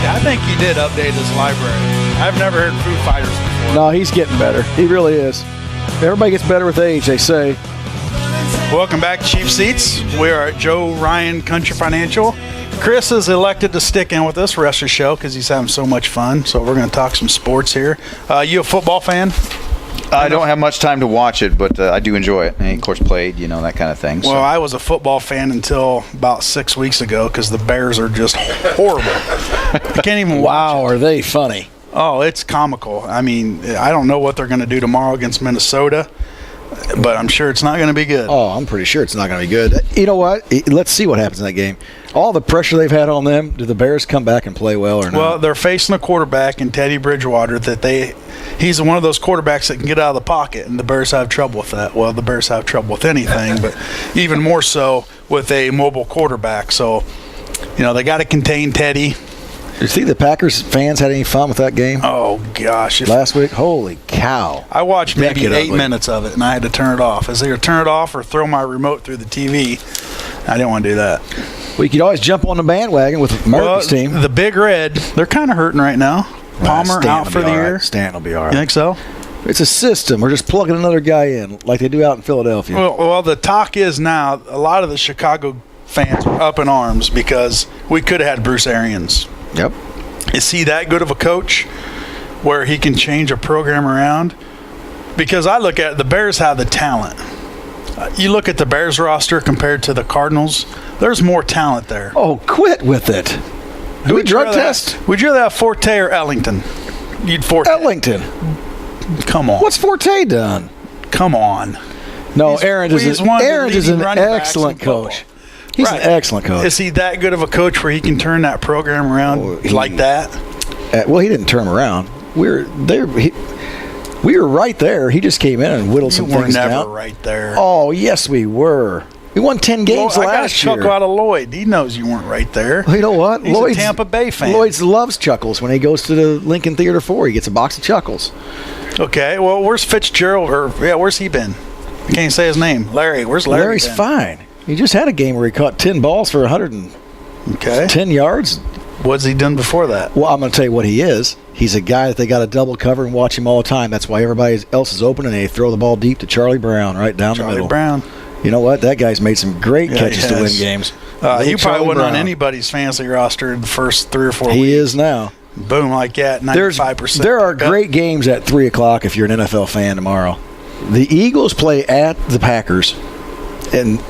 I think he did update his library. I've never heard Foo Fighters before. No, he's getting better. He really is. Everybody gets better with age, they say. Welcome back to Cheap Seats. We are at Joe Ryan Country Financial. Chris is elected to stick in with us the rest of the show because he's having so much fun. So we're going to talk some sports here. You a football fan? I don't have much time to watch it, but I do enjoy it. And of course, played, that kind of thing. Well, I was a football fan until about 6 weeks ago because the Bears are just horrible. I can't even watch it. Are they funny? Oh, it's comical. I mean, I don't know what they're going to do tomorrow against Minnesota, but I'm sure it's not going to be good. Oh, I'm pretty sure it's not going to be good. You know what? Let's see what happens in that game. All the pressure they've had on them, do the Bears come back and play well or not? Well, they're facing a quarterback in Teddy Bridgewater he's one of those quarterbacks that can get out of the pocket, and the Bears have trouble with that. Well, the Bears have trouble with anything, but even more so with a mobile quarterback. So, they got to contain Teddy. Did you see the Packers fans had any fun with that game? Oh, gosh. Last week? Holy cow. I watched maybe 8 minutes of it, and I had to turn it off. It's either turn it off or throw my remote through the TV. I didn't want to do that. Well, you could always jump on the bandwagon with Murphy's team. The Big Red, they're kind of hurting right now. Palmer out for the year. Stanton will be all right. You think so? It's a system. We're just plugging another guy in like they do out in Philadelphia. Well, the talk is now a lot of the Chicago fans are up in arms because we could have had Bruce Arians. Yep. Is he that good of a coach where he can change a program around? Because I look at it, the Bears have the talent. You look at the Bears roster compared to the Cardinals, there's more talent there. Oh, quit with it. Do we drug test? Would you rather have Forte or Ellington? You'd Forte. Ellington. Come on. What's Forte done? Come on. No, Aaron is an excellent coach. He's Right. an excellent coach. Is he that good of a coach where he can turn that program around like that? Well, he didn't turn him around. We were there. We were right there. He just came in and whittled some things down. We were never right there. Oh, yes, we were. We won 10 games I got a last year. chuckle out of Lloyd. He knows you weren't right there. Well, you know what? He's a Tampa Bay fan. Lloyd loves chuckles when he goes to the Lincoln Theater 4. He gets a box of chuckles. Okay, well, where's Fitzgerald? Where's he been? I can't say his name. Larry. Where's Larry? Larry's been? fine. He just had a game where he caught 10 balls for 110 yards. What's he done before that? Well, I'm going to tell you what he is. He's a guy that they got to double cover and watch him all the time. That's why everybody else is open, and they throw the ball deep to Charlie Brown right down the middle. Charlie Brown. You know what? That guy's made some great catches to win games. You probably wasn't on anybody's fantasy roster the first 3 or 4 weeks. He is now. Boom, like that, 95%. There are great games at 3 o'clock if you're an NFL fan tomorrow. The Eagles play at the Packers, and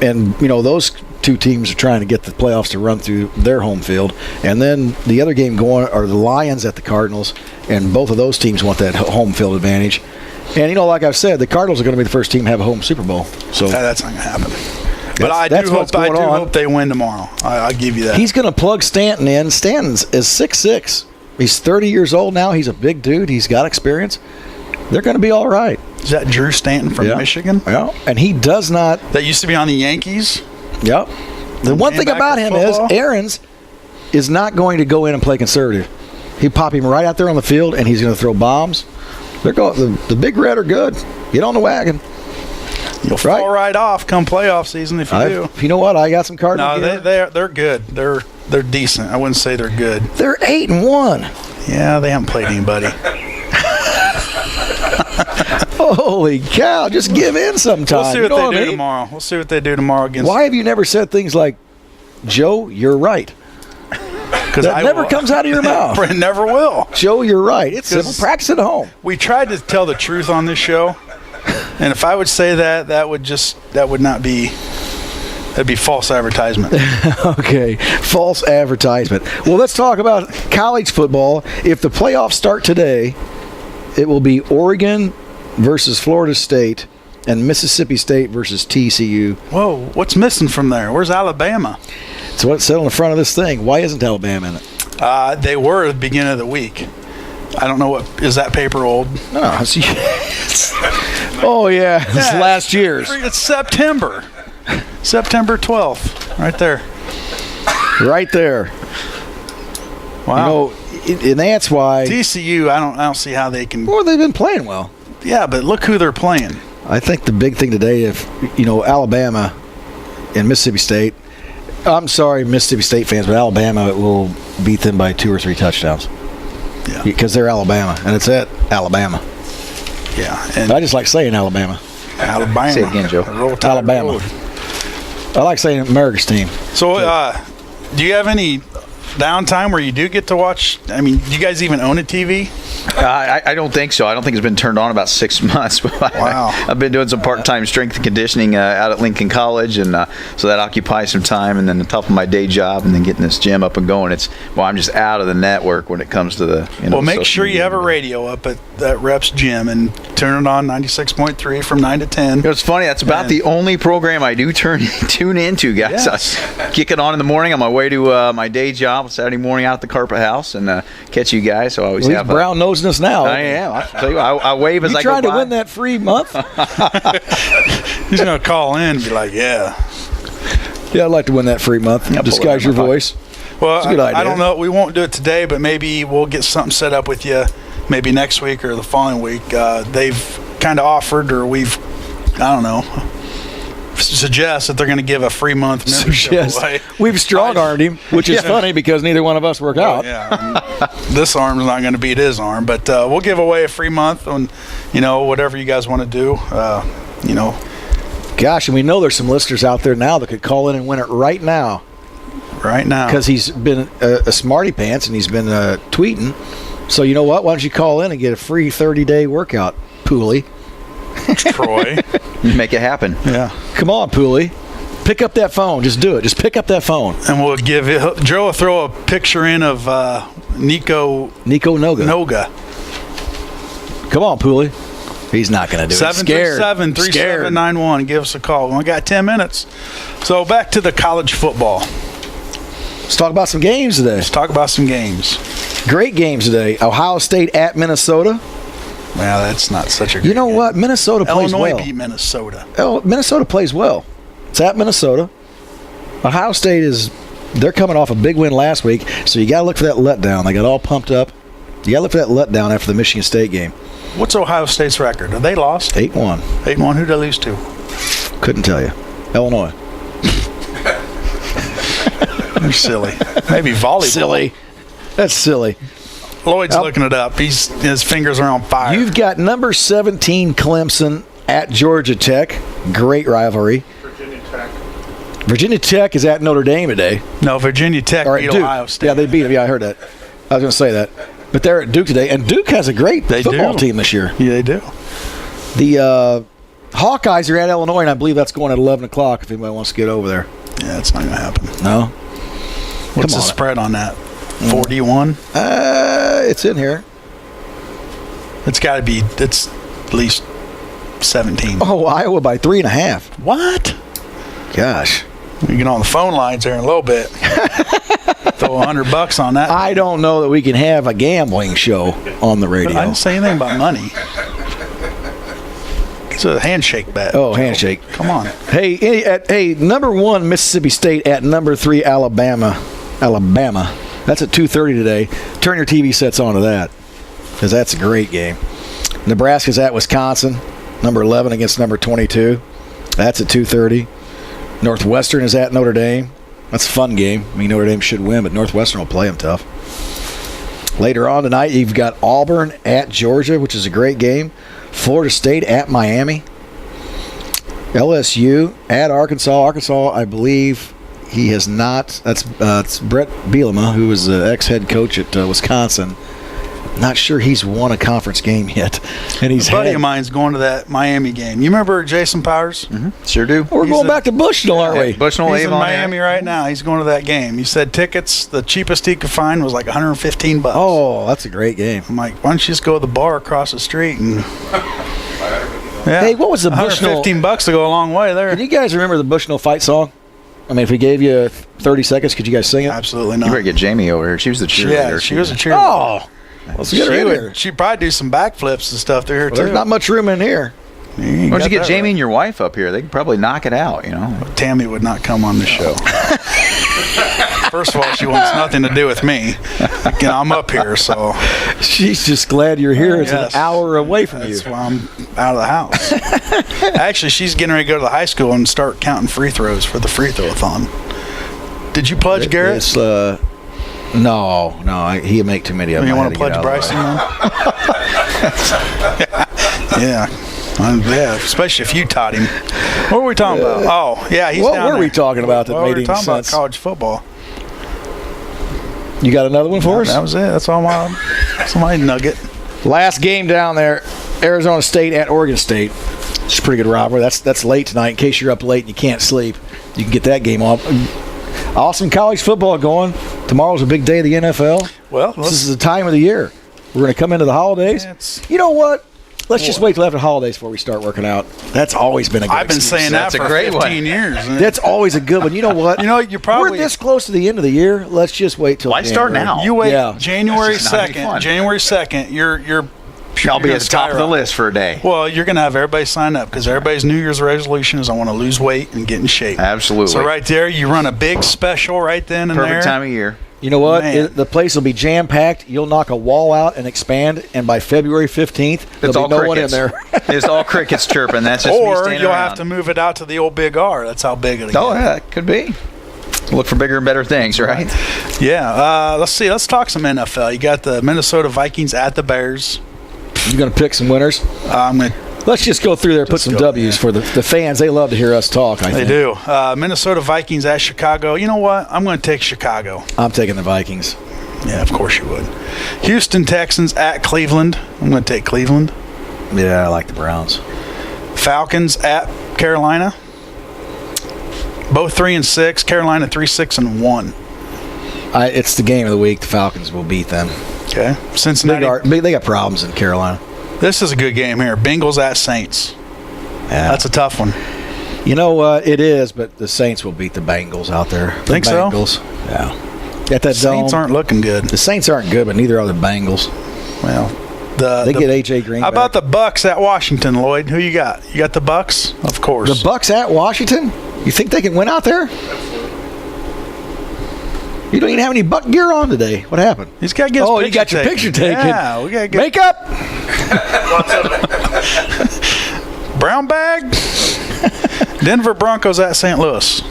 you know those two teams are trying to get the playoffs to run through their home field. And then the other game going are the Lions at the Cardinals, and both of those teams want that home field advantage. And, you know, like I've said, the Cardinals are going to be the first team to have a home Super Bowl. So that's not going to happen. But I do hope they win tomorrow. I'll give you that. He's going to plug Stanton in. Stanton is 6'6". He's 30 years old now. He's a big dude. He's got experience. They're going to be all right. Is that Drew Stanton from Michigan? Yeah, and he does not. That used to be on the Yankees? Yep. The one thing about him is Aaron's is not going to go in and play conservative. He pop him right out there on the field, and he's going to throw bombs. They're going. The Big Red are good. Get on the wagon. You'll fall right off come playoff season if you do. You know what? I got some Cardinals. No, they're good. They're decent. I wouldn't say they're good. They're 8-1. Yeah, they haven't played anybody. Holy cow! Just give in sometime. We'll see what they do tomorrow. We'll see what they do tomorrow against. Why have you never said things like, "Joe, you're right"? Because that never comes out of your mouth. It never will. Joe, you're right. It's simple. Practice at home. We tried to tell the truth on this show, and if I would say that would not be. That'd be false advertisement. Okay, false advertisement. Well, let's talk about college football. If the playoffs start today, it will be Oregon versus Florida State and Mississippi State versus TCU. Whoa, what's missing from there? Where's Alabama? So what's said on the front of this thing? Why isn't Alabama in it? They were at the beginning of the week. I don't know what is that paper old? No. Oh yeah, it's last year's. It's September 12th, right there. Right there. Wow. You know, and that's why TCU. I don't see how they can. Well, they've been playing well. Yeah, but look who they're playing. I think the big thing today, if Alabama and Mississippi State. I'm sorry, Mississippi State fans, but Alabama will beat them by 2 or 3 touchdowns. Yeah. Because they're Alabama, and it's at Alabama. Yeah. And I just like saying Alabama. Alabama. Say it again, Joe. Alabama. I like saying America's team. So, do you have any downtime where you do get to watch? I mean, do you guys even own a TV? I don't think so. I don't think it's been turned on about 6 months. Wow. I've been doing some part-time strength and conditioning out at Lincoln College, and so that occupies some time. And then on top of my day job, and then getting this gym up and going, I'm just out of the network when it comes to the. Well, make sure you have a radio up at that Reps gym and turn it on 96.3 from 9 to 10. It's funny. That's about the only program I do tune into, guys. Yes. I kick it on in the morning on my way to my day job Saturday morning out at the Carpet House and catch you guys. So I always have brown nosing us now. I am. I'll tell you, I wave as I go by. You trying to win that free month? He's going to call in and be like, yeah, I'd like to win that free month. Disguise your voice. Well, it's a good idea. I don't know. We won't do it today, but maybe we'll get something set up with you maybe next week or the following week. They've kind of offered, or suggest that they're going to give a free month membership away. We've strong-armed him, which is funny because neither one of us work out. Yeah, this arm's not going to beat his arm, but we'll give away a free month on, whatever you guys want to do. Gosh, and we know there's some listeners out there now that could call in and win it right now. Right now. Because he's been a smarty pants and he's been tweeting. So you know what? Why don't you call in and get a free 30-day workout, Pooley? Troy. Make it happen. Yeah. Come on, Pooley. Pick up that phone. Just do it. Just pick up that phone. And we'll give it. Joe will throw a picture in of Nico Noga. Come on, Pooley. He's not going to do it. 737-3791. Give us a call. We only got 10 minutes. So back to the college football. Let's talk about some games today. Let's talk about some games. Great games today. Ohio State at Minnesota. Well, that's not such a great You know game. what? Minnesota plays well. Illinois beat Minnesota. Minnesota plays well. It's at Minnesota. Ohio State they're coming off a big win last week, so you got to look for that letdown. They got all pumped up. You got to look for that letdown after the Michigan State game. What's Ohio State's record? Have they lost? 8-1. 8-1. Who did they lose to? Couldn't tell you. Illinois. You're silly. Maybe volleyball. Silly. That's silly. Lloyd's looking it up. His fingers are on fire. You've got number 17 Clemson at Georgia Tech. Great rivalry. Virginia Tech is at Notre Dame today. No, Virginia Tech beat Ohio State. Yeah, they beat them. Yeah, I heard that. I was going to say that. But they're at Duke today, and Duke has a great football team this year. Yeah, they do. The Hawkeyes are at Illinois, and I believe that's going at 11 o'clock if anybody wants to get over there. Yeah, it's not going to happen. No? What's the spread on that? 41? It's in here. It's got to be, it's at least 17. Oh, Iowa by 3.5. What? Gosh. We get on the phone lines there in a little bit. Throw $100 on that. I don't know that we can have a gambling show on the radio. I didn't say anything about money. It's a handshake bet. Oh, handshake. Come on. Hey, number 1 Mississippi State at number 3 Alabama. That's at 2:30 today. Turn your TV sets on to that, because that's a great game. Nebraska's at Wisconsin, number 11 against number 22. That's at 2:30. Northwestern is at Notre Dame. That's a fun game. I mean, Notre Dame should win, but Northwestern will play them tough. Later on tonight, you've got Auburn at Georgia, which is a great game. Florida State at Miami. LSU at Arkansas. Arkansas, I believe he has not. It's Brett Bielema, who was the ex-head coach at Wisconsin. Not sure he's won a conference game yet. And a buddy of mine's going to that Miami game. You remember Jason Powers? Mm-hmm. Sure do. We're going back to Bushnell, aren't we? Bushnell, he's in Miami right now. He's going to that game. He said tickets, the cheapest he could find was like $115. Oh, that's a great game. I'm like, why don't you just go to the bar across the street and... Yeah. Hey, what was the Bushnell? $115 to go a long way there. Can you guys remember the Bushnell fight song? I mean, if we gave you 30 seconds, could you guys sing it? Absolutely not. You better get Jamie over here. She was the cheerleader. Yeah, she was a cheerleader. Oh, let's get her in here. She'd probably do some backflips and stuff through here, too. There's not much room in here. Why don't you get Jamie and your wife up here? They could probably knock it out, you know. Tammy would not come on the show. First of all, she wants nothing to do with me. Again, I'm up here, so. She's just glad you're here. It's an hour away from you. That's why I'm out of the house. Actually, she's getting ready to go to the high school and start counting free throws for the free throw-a-thon. Did you pledge, Garrett? It's, no, he'd make too many of them. You want to pledge Bryson, then? Yeah. Yeah, especially if you taught him. What were we talking about? Oh, yeah, he's down there. What were we talking about that made any sense? We were talking about college football. You got another one for us? That was it. That's all my nugget. Last game down there, Arizona State at Oregon State. It's a pretty good rivalry. That's late tonight. In case you're up late and you can't sleep, you can get that game off. Awesome college football going. Tomorrow's a big day of the NFL. Well, this is the time of the year. We're going to come into the holidays. You know what? Let's just wait till after holidays before we start working out. That's always been a good I've been excuse. saying that for 15 years. That's always a good one. You know what? We're this close to the end of the year. Let's just wait till Why start now? You wait January 2nd. January 2nd, you're I'll be at the top of the list for a day. Well, you're going to have everybody sign up because everybody's New Year's resolution is I want to lose weight and get in shape. Absolutely. So right there, you run a big special right then and there. Perfect time of year. You know what? The place will be jam-packed. You'll knock a wall out and expand, and by February 15th, there'll be no one in there. It's all crickets chirping. That's just me standing you'll around. have to move it out to the old Big R. That's how big it'll get. Oh, yeah, it could be. Look for bigger and better things, right? Yeah. Let's see. Let's talk some NFL. You got the Minnesota Vikings at the Bears. You going to pick some winners? I'm going to. Let's just go through there and put some W's for the fans. They love to hear us talk, I think. They do. Minnesota Vikings at Chicago. You know what? I'm going to take Chicago. I'm taking the Vikings. Yeah, of course you would. Houston Texans at Cleveland. I'm going to take Cleveland. Yeah, I like the Browns. Falcons at Carolina. Both 3-6. Carolina 3-6-1. It's the game of the week. The Falcons will beat them. Okay. Cincinnati. They got problems in Carolina. This is a good game here. Bengals at Saints. Yeah. That's a tough one. You know what? It is, but the Saints will beat the Bengals out there. Think so? Yeah. Got that Saints dome. aren't looking good. The Saints aren't good, but neither are the Bengals. Well, they get A.J. Green. How about the Bucks at Washington, Lloyd? Who you got? You got the Bucks? Of course. The Bucks at Washington? You think they can win out there? You don't even have any Buck gear on today. What happened? He's got to get his you got your picture taken. Yeah, we got to get makeup. Brown bag. Denver Broncos at St. Louis.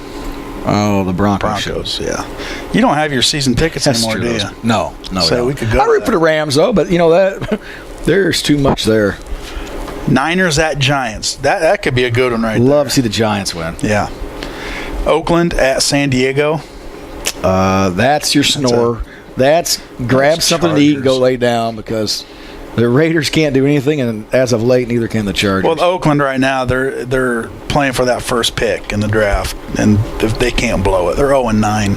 Oh, the Broncos, yeah. You don't have your season tickets anymore, do you? No. So we could go. I root for the Rams though, but you know that there's too much there. Niners at Giants. That could be a good one right Love to see the Giants win. there. Yeah. Oakland at San Diego. That's your snore. That's grab something to eat and go lay down because the Raiders can't do anything, and as of late, neither can the Chargers. Well, Oakland right now, they're playing for that first pick in the draft, and if they can't blow it, they're 0-9.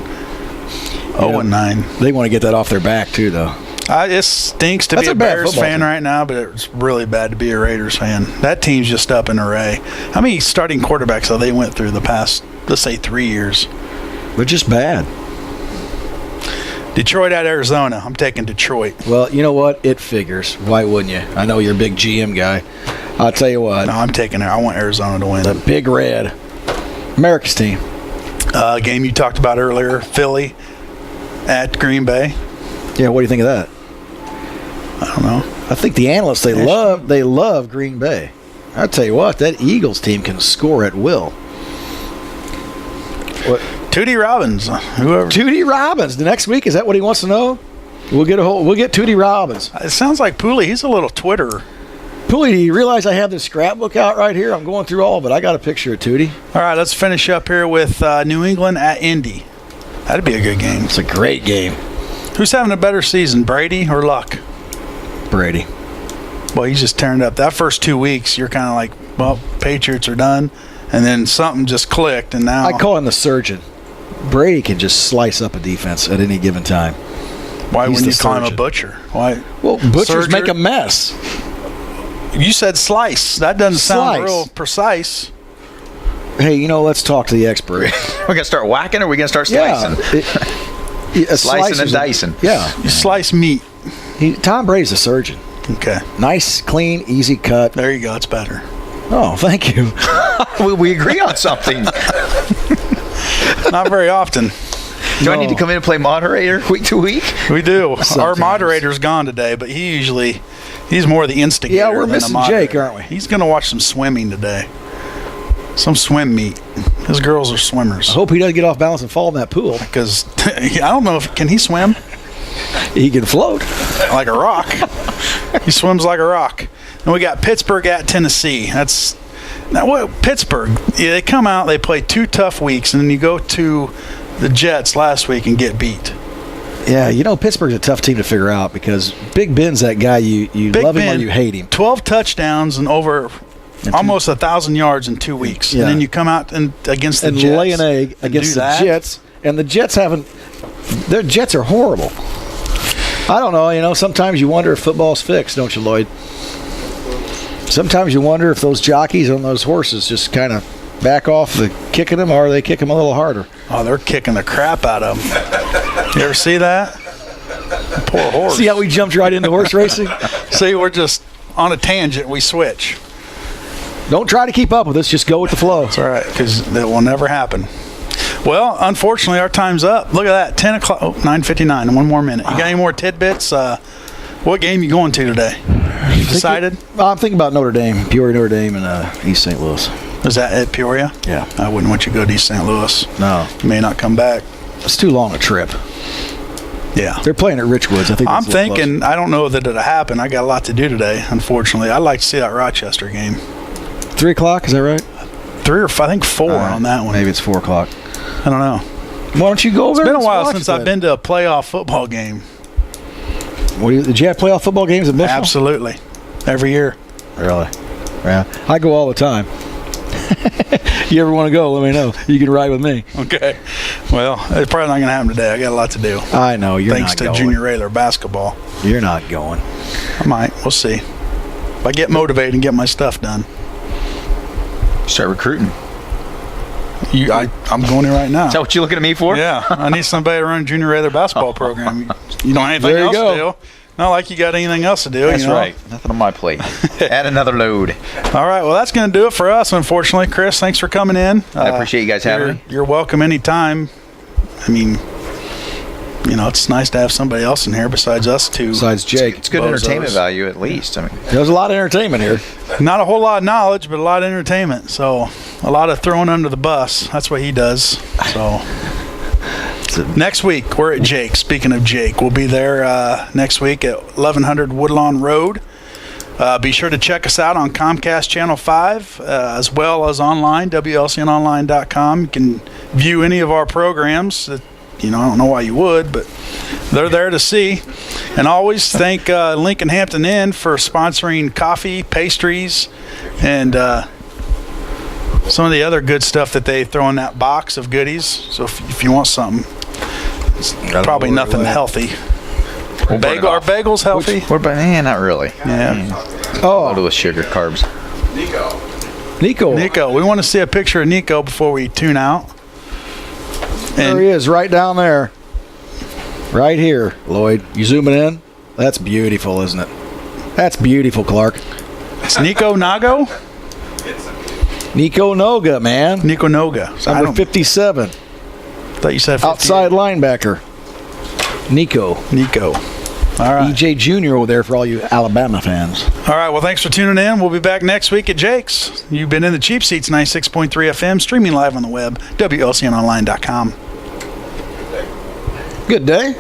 0-9. They want to get that off their back too, though. It stinks to be a Bears fan right now, but it's really bad to be a Raiders fan. That team's just up in array. How many starting quarterbacks have they went through the past, let's say, 3 years? They're just bad. Detroit at Arizona. I'm taking Detroit. Well, you know what? It figures. Why wouldn't you? I know you're a big GM guy. I'll tell you what. No, I'm taking it. I want Arizona to win. The Big Red. America's team. Game you talked about earlier, Philly at Green Bay. Yeah, what do you think of that? I don't know. I think the analysts, they love Green Bay. I'll tell you what, that Eagles team can score at will. What? Tootie Robbins, whoever. Tootie Robbins. The next week, is that what he wants to know? We'll get Tootie Robbins. It sounds like Pooley. He's a little Twitterer. Pooley, do you realize I have this scrapbook out right here? I'm going through all of it. I got a picture of Tootie. All right, let's finish up here with New England at Indy. That'd be a good game. It's a great game. Who's having a better season, Brady or Luck? Brady. Well, he's just tearing it up. That first 2 weeks, you're kind of like, well, Patriots are done. And then something just clicked, and now... I call him the surgeon. Brady can just slice up a defense at any given time. Why wouldn't you call him a butcher? Why? Well, butchers make a mess. You said slice. That doesn't sound real precise. Hey, let's talk to the expert. We're going to start whacking or are we going to start slicing? Slicing and dicing. Yeah. You slice meat. Tom Brady's a surgeon. Okay. Nice, clean, easy cut. There you go. It's better. Oh, thank you. we agree on something. Not very often. Do I need to come in and play moderator week to week? We do. Sometimes. Our moderator's gone today, but he's more the instigator. Yeah, we're missing Jake, aren't we? He's going to watch some swimming today. Some swim meet. His girls are swimmers. I hope he doesn't get off balance and fall in that pool. Because I don't know can he swim? He can float. Like a rock. He swims like a rock. And we got Pittsburgh at Tennessee. Pittsburgh, they come out, they play 2 tough weeks, and then you go to the Jets last week and get beat. Yeah, Pittsburgh's a tough team to figure out because Big Ben's that guy you love him or you hate him. 12 touchdowns and over almost 1,000 yards in 2 weeks. Yeah. And then you come out against the Jets. And lay an egg against the Jets. And the Jets their Jets are horrible. I don't know, sometimes you wonder if football's fixed, don't you, Lloyd? Sometimes you wonder if those jockeys on those horses just kind of back off the kicking them or they kick them a little harder. Oh, they're kicking the crap out of them. You ever see that? Poor horse. See how we jumped right into horse racing? See, we're just on a tangent. We switch. Don't try to keep up with us. Just go with the flow. That's all right, because that will never happen. Well, unfortunately, our time's up. Look at that, 10 o'clock, 9:59, 1 more minute. You got any more tidbits? What game you going to today? You decided? I'm thinking about Notre Dame, Peoria, Notre Dame, and East St. Louis. Is that at Peoria? Yeah. I wouldn't want you to go to East St. Louis. No. You may not come back. It's too long a trip. Yeah. They're playing at Richwoods. I think. I'm thinking, I don't know that it'll happen. I got a lot to do today, unfortunately. I'd like to see that Rochester game. 3 o'clock, is that right? 3 or 4, I think 4 on that one. Maybe it's 4 o'clock. I don't know. Why don't you go over there? It's been a while since I've been to a playoff football game. Did you have playoff football games at Mitchell? Absolutely. Every year. Really? Yeah, I go all the time. You ever want to go, let me know. You can ride with me. Okay. Well, it's probably not going to happen today. I got a lot to do. I know, you're Thanks not to going. junior regular basketball. You're not going. I might. We'll see. If I get motivated and get my stuff done. Start recruiting. I'm going there right now. Is that what you're looking at me for? Yeah. I need somebody to run a junior regular basketball program. You don't have anything There you else go. to do. Not like you got anything else to do. That's you know? right. Nothing on my plate. Add another load. All right. Well, that's going to do it for us, unfortunately. Chris, thanks for coming in. I appreciate you guys having me. You're welcome anytime. I mean, you know, it's nice to have somebody else in here besides us two. Besides Jake. It's good Bozos. entertainment value, at least. I mean, There's a lot of entertainment here. Not a whole lot of knowledge, but a lot of entertainment. So a lot of throwing under the bus. That's what he does. So next week, we're at Jake. Speaking of Jake, we'll be there next week at 1100 Woodlawn Road. Be sure to check us out on Comcast Channel 5, as well as online, WLCNonline.com. You can view any of our programs. I don't know why you would, but they're there to see. And always thank Lincoln Hampton Inn for sponsoring coffee, pastries, and some of the other good stuff that they throw in that box of goodies. So if you want something, it's probably nothing healthy. we'll burn it Are off. bagels healthy? Not really. Yeah. Loaded with sugar, carbs. Nico. Nico, we want to see a picture of Nico before we tune out. There he is, right down there. Right here, Lloyd. You zooming in? That's beautiful, isn't it? That's beautiful, Clark. It's Nico Nago? Nico Noga, man. Nico Noga. Number 57. Thought you said 58. Outside linebacker. Nico. All right. EJ Jr. over there for all you Alabama fans. All right. Well, thanks for tuning in. We'll be back next week at Jake's. You've been in the Cheap Seats 96.3 FM, streaming live on the web, WLCNonline.com. Good day.